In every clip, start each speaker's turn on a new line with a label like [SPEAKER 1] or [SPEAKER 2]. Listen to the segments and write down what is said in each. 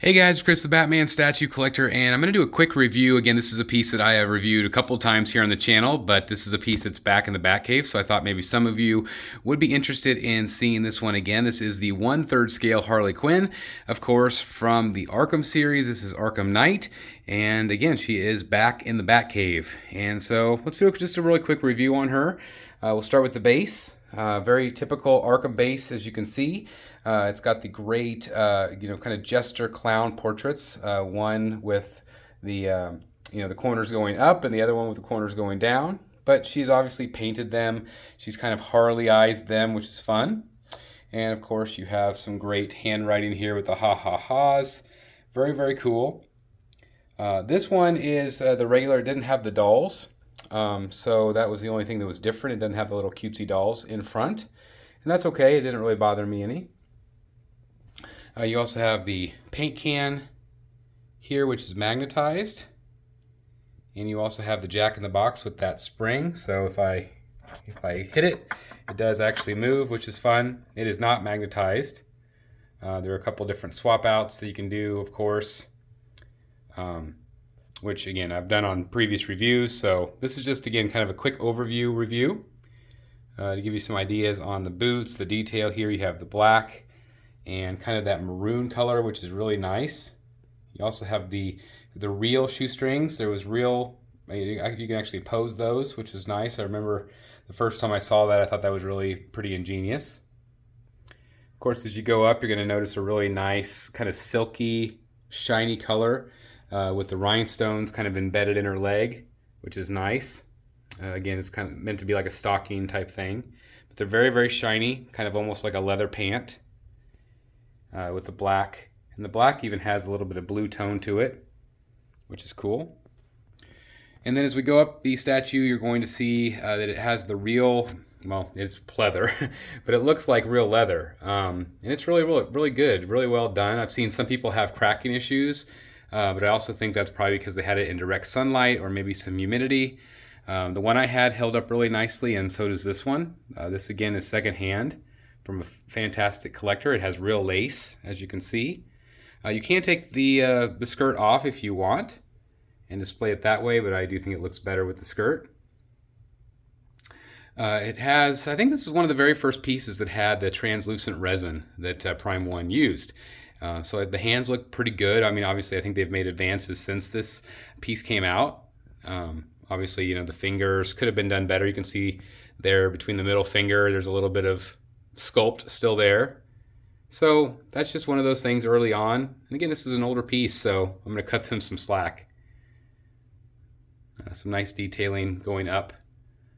[SPEAKER 1] Hey guys, Chris the Batman statue collector, and I'm going to do a quick review. Again, this is a piece that I have reviewed a couple times here on the channel, but this is a piece that's back in the Batcave, so I thought maybe some of you would be interested in seeing this one again. This is the 1/3 scale Harley Quinn, of course, from the Arkham series. This is Arkham Knight, and again, she is back in the Batcave. And so let's do just a really quick review on her. We'll start with the base. Very typical Arkham base, as you can see. It's got the great, kind of jester clown portraits. One with the, the corners going up, and the other one with the corners going down. But she's obviously painted them. She's kind of Harley-ized them, which is fun. And of course, you have some great handwriting here with the ha-ha-ha's. Very, very cool. This one is the regular. It didn't have the dolls. So that was the only thing that was different. It doesn't have the little cutesy dolls in front. And that's okay. It didn't really bother me any. You also have the paint can here, which is magnetized. And you also have the jack-in-the-box with that spring. So if I hit it, it does actually move, which is fun. It is not magnetized. There are a couple different swap outs that you can do, of course. Which again, I've done on previous reviews. So this is just, again, kind of a quick overview review to give you some ideas on the boots, the detail here. You have the black and kind of that maroon color, which is really nice. You also have the real shoestrings. There was real, you can actually pose those, which is nice. I remember the first time I saw that, I thought that was really pretty ingenious. Of course, as you go up, you're going to notice a really nice kind of silky, shiny color with the rhinestones kind of embedded in her leg, which is nice. Again, it's kind of meant to be like a stocking type thing. But they're very, very shiny, kind of almost like a leather pant. With the black, and the black even has a little bit of blue tone to it, which is cool. And then as we go up the statue, you're going to see that it has the real, well, it's pleather, but it looks like real leather. And it's really, really, really good, really well done. I've seen some people have cracking issues, but I also think that's probably because they had it in direct sunlight or maybe some humidity. The one I had held up really nicely, and so does this one. This again is secondhand from a fantastic collector. It has real lace, as you can see. You can take the skirt off if you want and display it that way, but I do think it looks better with the skirt. It has, I think this is one of the very first pieces that had the translucent resin that Prime 1 used. So the hands look pretty good. I mean, obviously, I think they've made advances since this piece came out. Obviously, the fingers could have been done better. You can see there between the middle finger, there's a little bit of sculpt still there. So that's just one of those things early on. And again, this is an older piece, so I'm going to cut them some slack. Some nice detailing going up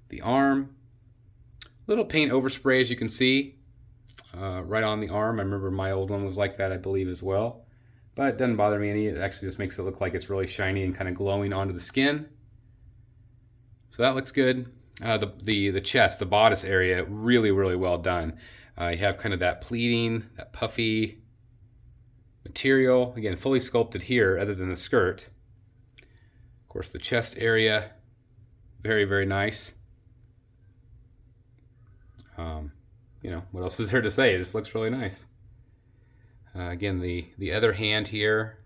[SPEAKER 1] the arm. Little paint overspray, as you can see, right on the arm. I remember my old one was like that, I believe, as well. But it doesn't bother me any. It actually just makes it look like it's really shiny and kind of glowing onto the skin. So that looks good. The chest, the bodice area, really, really well done. You have kind of that pleating, that puffy material. Again, fully sculpted here other than the skirt. Of course, the chest area, very, very nice. What else is there to say? It just looks really nice. Again, the other hand here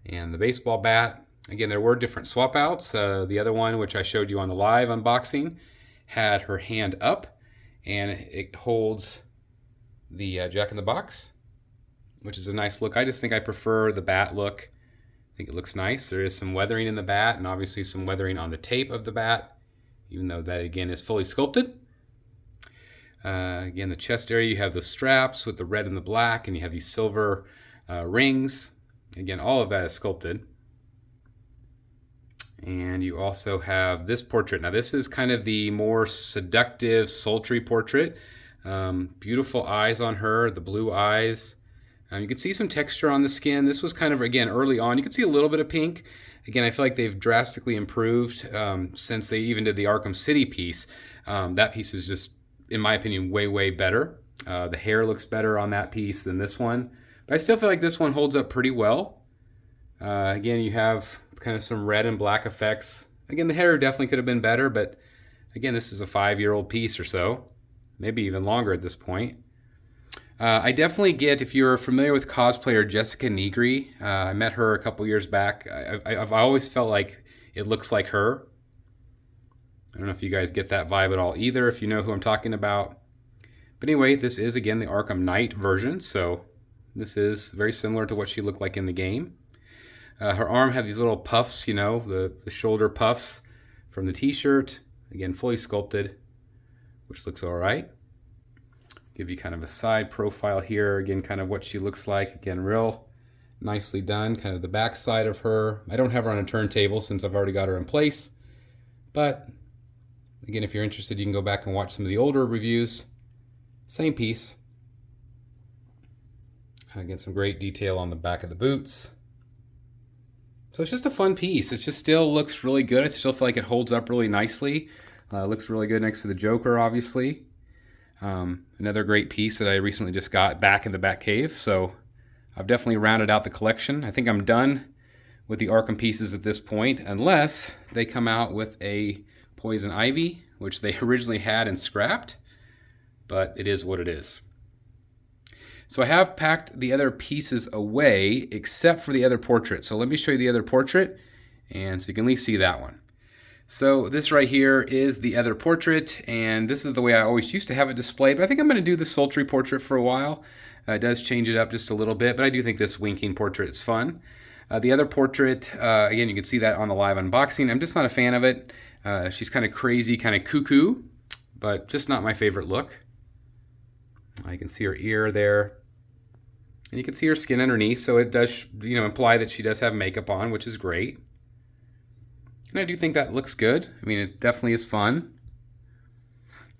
[SPEAKER 1] and the baseball bat. Again, there were different swap outs. The other one, which I showed you on the live unboxing, had her hand up, and it holds the jack-in-the-box, which is a nice look. I just think I prefer the bat look. I think it looks nice. There is some weathering in the bat, and obviously some weathering on the tape of the bat, even though that, again, is fully sculpted. Again, the chest area, you have the straps with the red and the black, and you have these silver rings. Again, all of that is sculpted. And you also have this portrait. Now this is kind of the more seductive, sultry portrait. Beautiful eyes on her, the blue eyes. You can see some texture on the skin. This was kind of, again, early on. You can see a little bit of pink. Again, I feel like they've drastically improved since they even did the Arkham City piece. That piece is just, in my opinion, way, way better. The hair looks better on that piece than this one. But I still feel like this one holds up pretty well. Again, you have kind of some red and black effects. Again, the hair definitely could have been better, but again, this is a 5-year-old piece or so, maybe even longer at this point. I definitely get, if you're familiar with cosplayer Jessica Negri, I met her a couple years back. I've always felt like it looks like her. I don't know if you guys get that vibe at all either, if you know who I'm talking about. But anyway, this is, again, the Arkham Knight version, so this is very similar to what she looked like in the game. Her arm had these little puffs, you know, the shoulder puffs from the t-shirt. Again, fully sculpted, which looks all right. Give you kind of a side profile here. Again, kind of what she looks like. Again, real nicely done. Kind of the back side of her. I don't have her on a turntable since I've already got her in place. But again, if you're interested, you can go back and watch some of the older reviews. Same piece. Again, some great detail on the back of the boots. So it's just a fun piece. It just still looks really good. I still feel like it holds up really nicely. Looks really good next to the Joker, obviously. Another great piece that I recently just got back in the Batcave. So I've definitely rounded out the collection. I think I'm done with the Arkham pieces at this point, unless they come out with a Poison Ivy, which they originally had and scrapped. But it is what it is. So I have packed the other pieces away, except for the other portrait. So let me show you the other portrait, and so you can at least see that one. So this right here is the other portrait, and this is the way I always used to have it displayed, but I think I'm going to do the sultry portrait for a while. It does change it up just a little bit, but I do think this winking portrait is fun. The other portrait, again, you can see that on the live unboxing. I'm just not a fan of it. She's kind of crazy, kind of cuckoo, but just not my favorite look. You can see her ear there. And you can see her skin underneath, so it does, you know, imply that she does have makeup on, which is great. And I do think that looks good. I mean, it definitely is fun.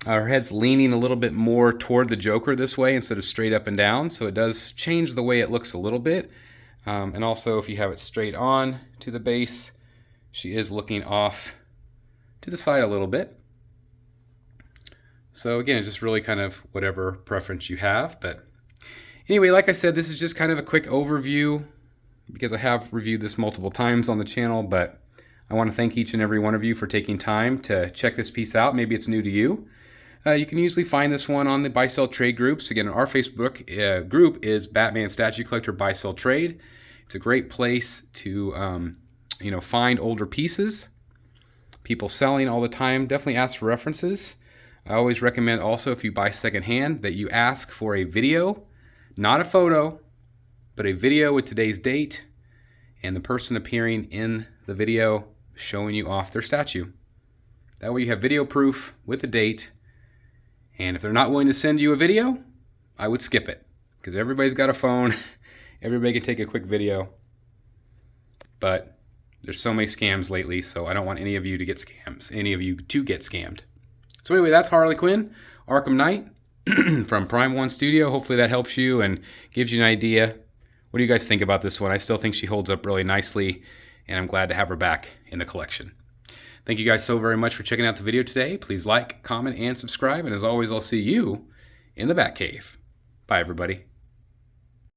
[SPEAKER 1] Her head's leaning a little bit more toward the Joker this way instead of straight up and down, so it does change the way it looks a little bit. And also, if you have it straight on to the base, she is looking off to the side a little bit. So again, just really kind of whatever preference you have. But anyway, like I said, this is just kind of a quick overview because I have reviewed this multiple times on the channel, but I want to thank each and every one of you for taking time to check this piece out. Maybe it's new to you. You can usually find this one on the Buy Sell Trade groups. Again, our Facebook group is Batman Statue Collector Buy Sell Trade. It's a great place to find older pieces. People selling all the time. Definitely ask for references. I always recommend also, if you buy secondhand, that you ask for a video, not a photo, but a video with today's date and the person appearing in the video showing you off their statue. That way you have video proof with the date. And if they're not willing to send you a video, I would skip it, because everybody's got a phone. Everybody can take a quick video. But there's so many scams lately, so I don't want any of you to get scammed. So anyway, that's Harley Quinn, Arkham Knight from Prime One Studio. Hopefully that helps you and gives you an idea. What do you guys think about this one? I still think she holds up really nicely, and I'm glad to have her back in the collection. Thank you guys so very much for checking out the video today. Please like, comment, and subscribe. And as always, I'll see you in the Batcave. Bye, everybody.